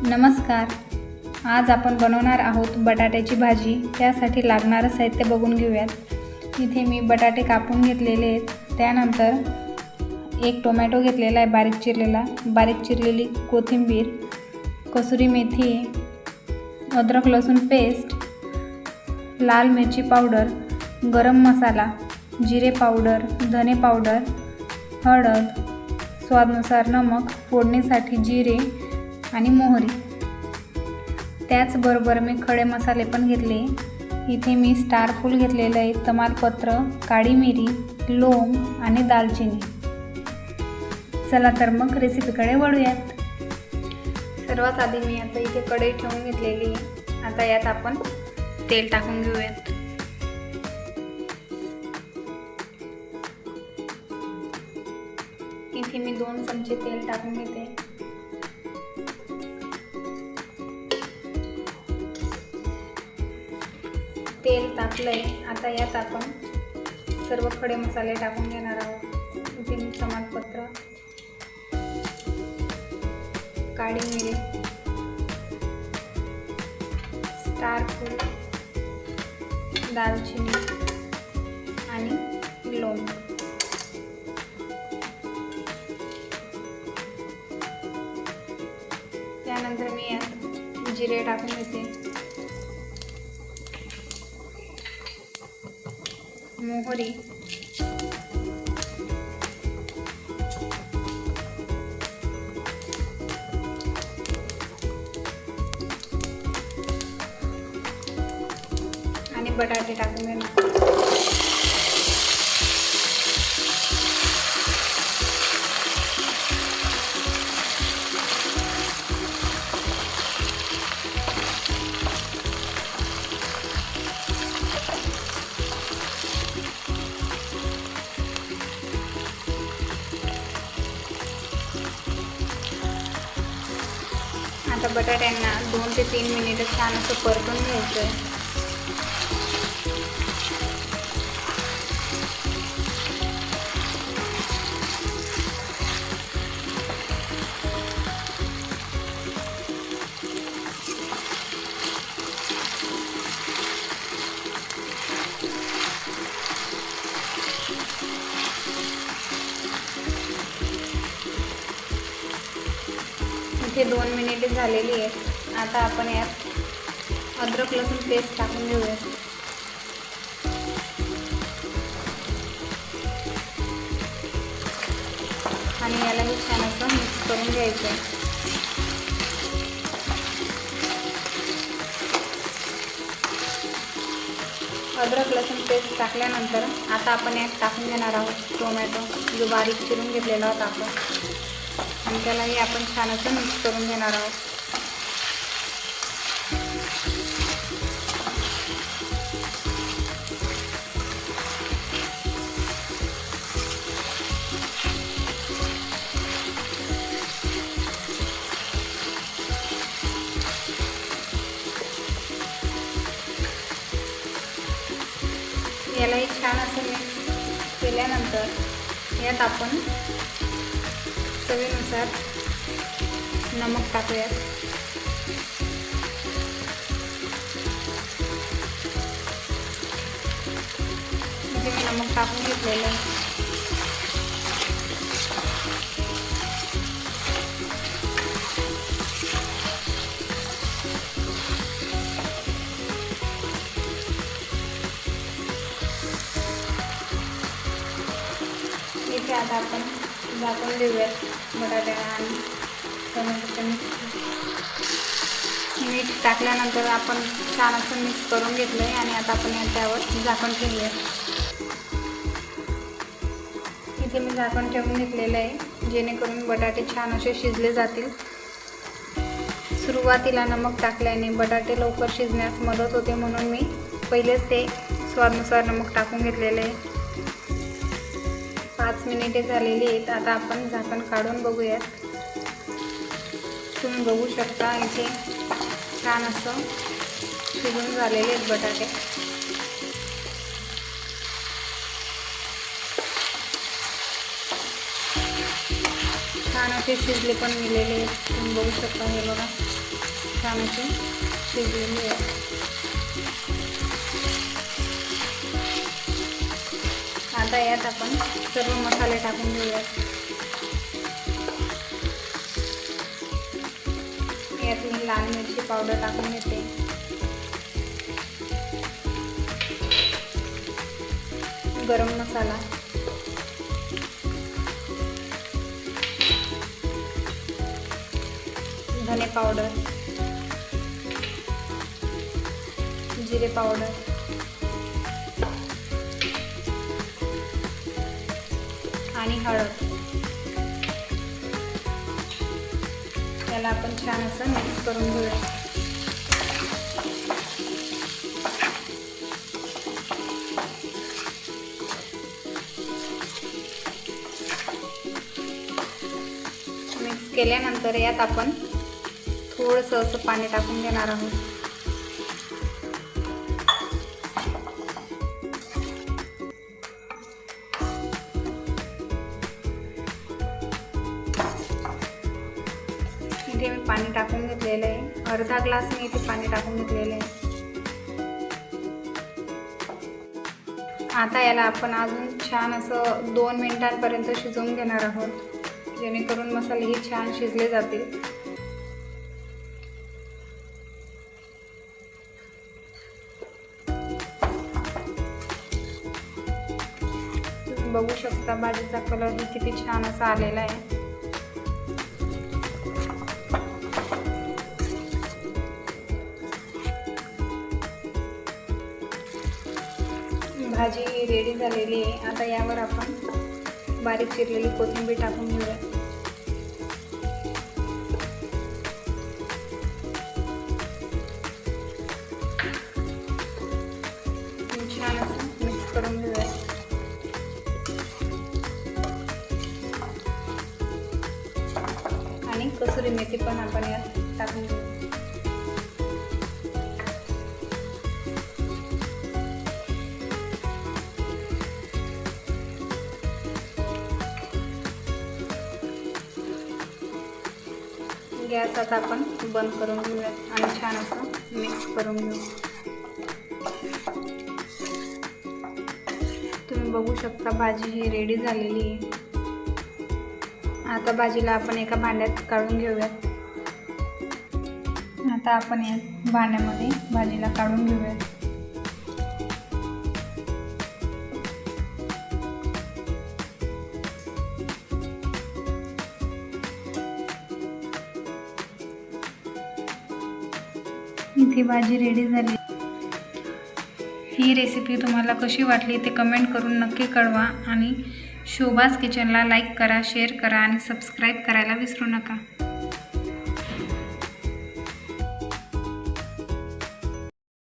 नमस्कार. आज आपण बनवणार आहोत बटाट्याची भाजी. त्यासाठी लागणारं साहित्य बघून घेऊयात. इथे मी बटाटे कापून घेतलेले आहेत. त्यानंतर एक टोमॅटो घेतलेला आहे बारीक चिरलेली कोथिंबीर, कसुरी मेथी, अद्रक लसूण पेस्ट, लाल मिरची पावडर, गरम मसाला, जिरे पावडर, धने पावडर, हळद, स्वादानुसार नमक, फोडणीसाठी जिरे आणि मोहरी. त्याचबरोबर मी खडे मसाले पण घेतले. इथे मी स्टार फूल घेतलेलं आहे, तमालपत्र, काळी मिरी, लवंग आणि दालचिनी. चला तर मग रेसिपीकडे वळूयात. सर्वात आधी मी आता इथे कढई ठेवून घेतलेली आहे. आता यात आपण तेल टाकून घेऊयात. इथे मी 2 चमचे तेल टाकून घेते. तेल तापलंय. आता यात आपण सर्व खडे मसाले टाकून घेणार आहोत. इथे मी तमालपत्र, काळी मिरी, स्टार फूल, दालचिनी आणि लवंग. त्यानंतर मी यात जिरे टाकून घेते, मोहरी, आणि बटाटे टाकून घेणार. आता बटाट्यांना 2 ते 3 मिनिटं छान असं परतून घ्यायचं आहे. इथे 2 मिनिटे झालेली आहेत. आता आपण यात अद्रक लसूण पेस्ट टाकून घेऊयात. आणि यालाही छान असं मिक्स करून घ्यायचं आहे. अद्रक लसूण पेस्ट टाकल्यानंतर आता आपण यात टाकून घेणार आहोत टोमॅटो, जो बारीक चिरून घेतलेला होता आपण. आणि त्यालाही आपण छान असं मिक्स करून घेणार आहोत. यालाही छान असं मिक्स केल्यानंतर यात आपण चवीनुसार नमक टाकूयात. इथे मी नमक टाकून घेतलेलं आहे. इथे आता आपण झाकून देऊयात. बटाट्याला आणि टोमॅटोचं मीठ टाकल्यानंतर आपण छान असं मिक्स करून घेतलं आहे. आणि आता आपण त्यावर झाकण ठेवूया. इथे मी झाकण ठेवून घेतलेलं आहे, जेणेकरून बटाटे छान असे शिजले जातील. सुरुवातीला नमक टाकल्याने बटाटे लवकर शिजण्यास मदत होते, म्हणून मी पहिलेच ते स्वादानुसार नमक टाकून घेतलेलं आहे. 5 मिनिटे झालेली आहेत. आता आपण झाकण काढून बघूयात. तुम्ही बघू शकता इथे छान असं शिजून झालेले आहेत बटाटे. छान असे शिजले पण गेलेले आहेत. तुम्ही बघू शकता. हे बघा. छान अशी शिजलेली आहे. आता यात आपण सर्व मसाले टाकून घेऊयात. यात मी लाल मिरची पावडर टाकून घेते. गरम मसाला, धने पावडर, जिरे पावडर आणि हळद. याला आपण छान असं मिक्स करून घेऊया. मिक्स केल्यानंतर यात आपण थोडंसं असं पाणी टाकून देणार आहोत. इथे मी पाणी टाकून घेतलेलं आहे. अर्धा ग्लास मी इथे पाणी टाकून घेतलेलं आहे. आता याला आपण अजून छान असं 2 मिनिटांपर्यंत शिजवून घेणार आहोत, जेणेकरून मसालेही छान शिजले जातील. तुम्ही बघू शकता भाजीचा कलर ही किती छान असा आलेला आहे. भाजी रेडी झालेली आहे. आता यावर आपण बारीक चिरलेली कोथिंबीर टाकून घेऊया. छान असं मिक्स करून घेऊया. आणि कसुरी मेथी पण आपण यात टाकून घेऊ. गॅस आता आपण बंद करून घेऊयात आणि छान असं मिक्स करून घेऊ. तुम्ही बघू शकता भाजी ही रेडी झालेली आहे. आता भाजीला आपण एका भांड्यात काढून घेऊयात. आता आपण या भांड्यामध्ये भाजीला काढून घेऊयात. इथे भाजी रेडी झाली. ही रेसिपी तुम्हाला कशी वाटली ते कमेंट करून नक्की कळवा आणि शोभाज किचनला लाईक करा, शेअर करा आणि सबस्क्राईब करायला विसरू नका.